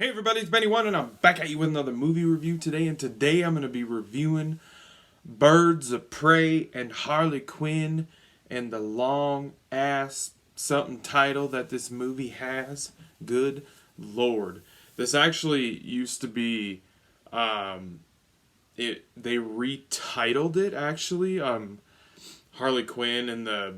Hey everybody, it's Benny One, and I'm back at you with another movie review today. And today I'm going to be reviewing Birds of Prey and Harley Quinn and the long ass something title that this movie has. Good Lord. This actually used to be, they retitled it actually, Harley Quinn and the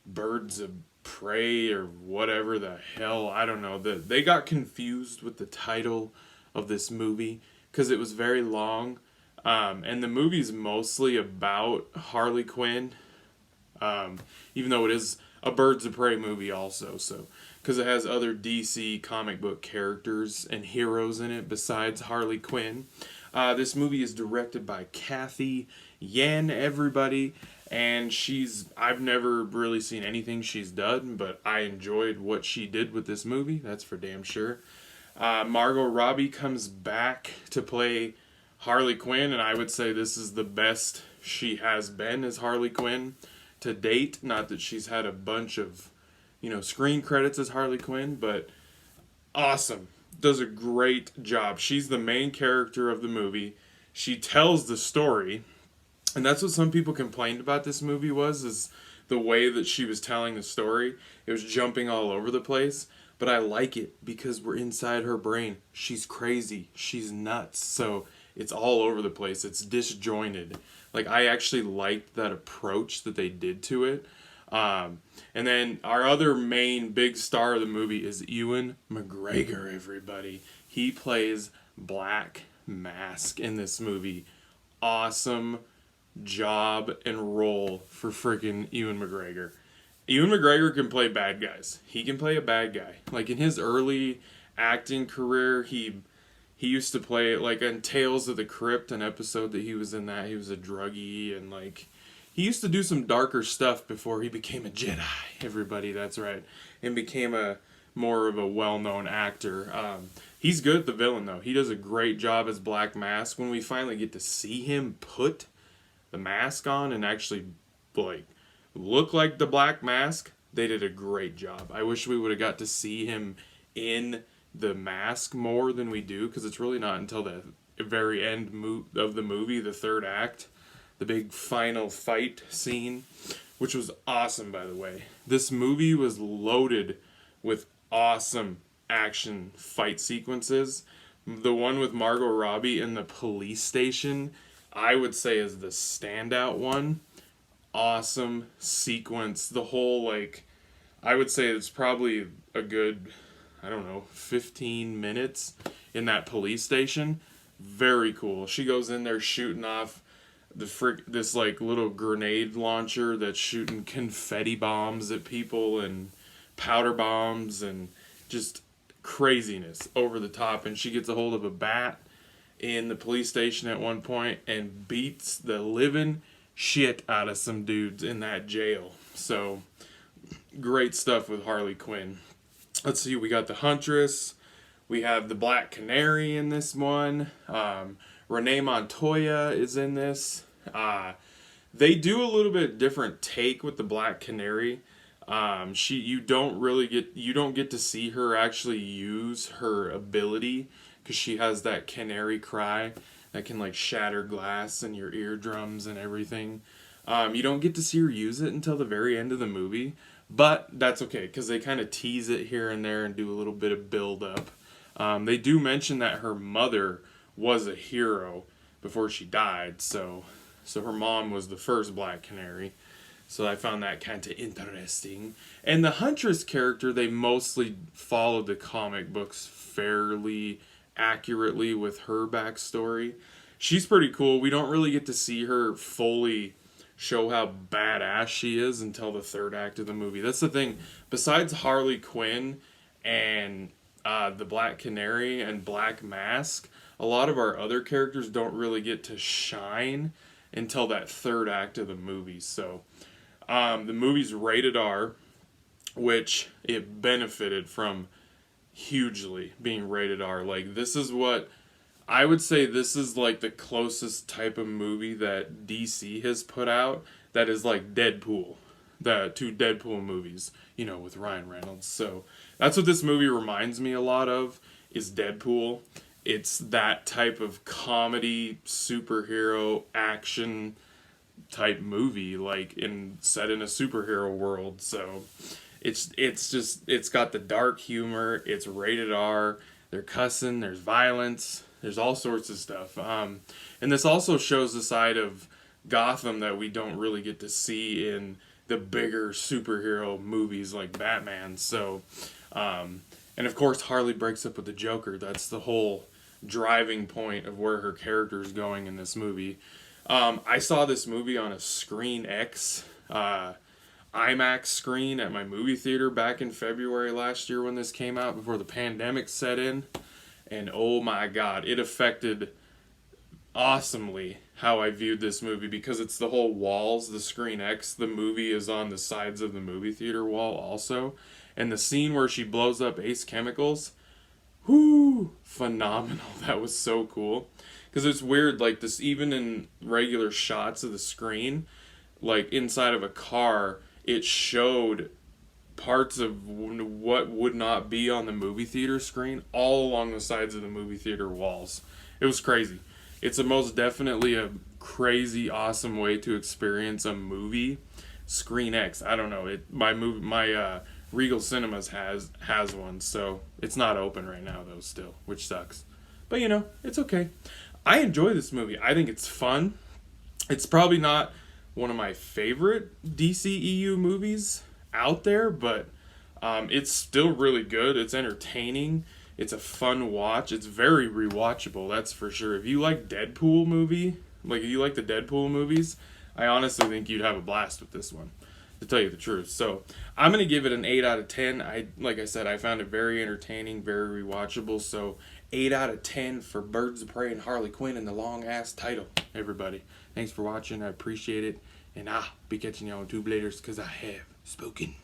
Birds of Prey or whatever the hell, I don't know. They got confused with the title of this movie because it was very long, and the movie's mostly about Harley Quinn, even though it is a Birds of Prey movie also. So because it has other DC comic book characters and heroes in it besides Harley Quinn. This movie is directed by Kathy Yan, everybody, and I've never really seen anything she's done, but I enjoyed what she did with this movie, that's for damn sure. Margot Robbie comes back to play Harley Quinn, and I would say this is the best she has been as Harley Quinn to date. Not that she's had a bunch of, screen credits as Harley Quinn, but awesome. Does a great job. She's the main character of the movie. She tells the story, and that's what some people complained about this movie is the way that she was telling the story. It was jumping all over the place, but I like it because we're inside her brain. She's crazy. She's nuts. So it's all over the place. It's disjointed. Like, I actually liked that approach that they did to it. And then our other main big star of the movie is Ewan McGregor, everybody. He plays Black Mask in this movie. Awesome job and role for freaking Ewan McGregor. Ewan McGregor can play bad guys. He can play a bad guy. Like, in his early acting career, he used to play, like, in Tales of the Crypt, an episode that he was in that, he was a druggie, and, like, he used to do some darker stuff before he became a Jedi, everybody, that's right, and became a more of a well-known actor. He's good at the villain, though. He does a great job as Black Mask. When we finally get to see him put the mask on and actually, like, look like the Black Mask, they did a great job. I wish we would have got to see him in the mask more than we do, because it's really not until the very end of the movie, the third act, the big final fight scene, which was awesome, by the way. This movie was loaded with awesome action fight sequences. The one with Margot Robbie in the police station, I would say, is the standout one. Awesome sequence. The whole, like, I would say it's probably a good, 15 minutes in that police station. Very cool. She goes in there shooting off this like little grenade launcher that's shooting confetti bombs at people and powder bombs and just craziness over the top. And she gets a hold of a bat in the police station at one point and beats the living shit out of some dudes in that jail. So great stuff with Harley Quinn. Let's see, we got the Huntress, we have the Black Canary in this one. Renee Montoya is in this. They do a little bit different take with the Black Canary. You don't get to see her actually use her ability, because she has that canary cry that can, like, shatter glass in your eardrums and everything. You don't get to see her use it until the very end of the movie, but that's okay, because they kind of tease it here and there and do a little bit of build up. They do mention that her mother was a hero before she died, so her mom was the first Black Canary. So I found that kind of interesting. And the Huntress character, they mostly followed the comic books fairly accurately with her backstory. She's pretty cool. We don't really get to see her fully show how badass she is until the third act of the movie. That's the thing. Besides Harley Quinn and the Black Canary and Black Mask, a lot of our other characters don't really get to shine until that third act of the movie. So the movie's rated R, which it benefited from hugely being rated R. Like, this is what I would say, this is like the closest type of movie that DC has put out that is like Deadpool, the two Deadpool movies, with Ryan Reynolds. So that's what this movie reminds me a lot of. is Deadpool. It's that type of comedy, superhero, action type movie, like set in a superhero world. So it's got the dark humor. It's rated R. They're cussing. There's violence. There's all sorts of stuff. And this also shows the side of Gotham that we don't really get to see in the bigger superhero movies like Batman. So, and of course Harley breaks up with the Joker. That's the whole driving point of where her character is going in this movie. I saw this movie on a Screen X IMAX screen at my movie theater back in February last year when this came out, before the pandemic set in. And oh my god, it affected awesomely how I viewed this movie, because it's the whole walls, the Screen X, the movie is on the sides of the movie theater wall also. And the scene where she blows up Ace Chemicals, whoo, phenomenal. That was so cool. Because it's weird, like this, even in regular shots of the screen, like inside of a car, it showed parts of what would not be on the movie theater screen all along the sides of the movie theater walls. It was crazy. It's most definitely a crazy, awesome way to experience a movie. Screen X, I don't know. My Regal Cinemas has one, so it's not open right now though still, which sucks. But it's okay. I enjoy this movie. I think it's fun. It's probably not one of my favorite DCEU movies out there, but it's still really good. It's entertaining. It's a fun watch. It's very rewatchable, that's for sure. If you like if you like the Deadpool movies, I honestly think you'd have a blast with this one, to tell you the truth. So I'm going to give it an 8 out of 10. Like I said, I found it very entertaining, very rewatchable. So 8 out of 10 for Birds of Prey and Harley Quinn and the long-ass title, everybody. Thanks for watching. I appreciate it. And I'll be catching you on Tube later, because I have spoken.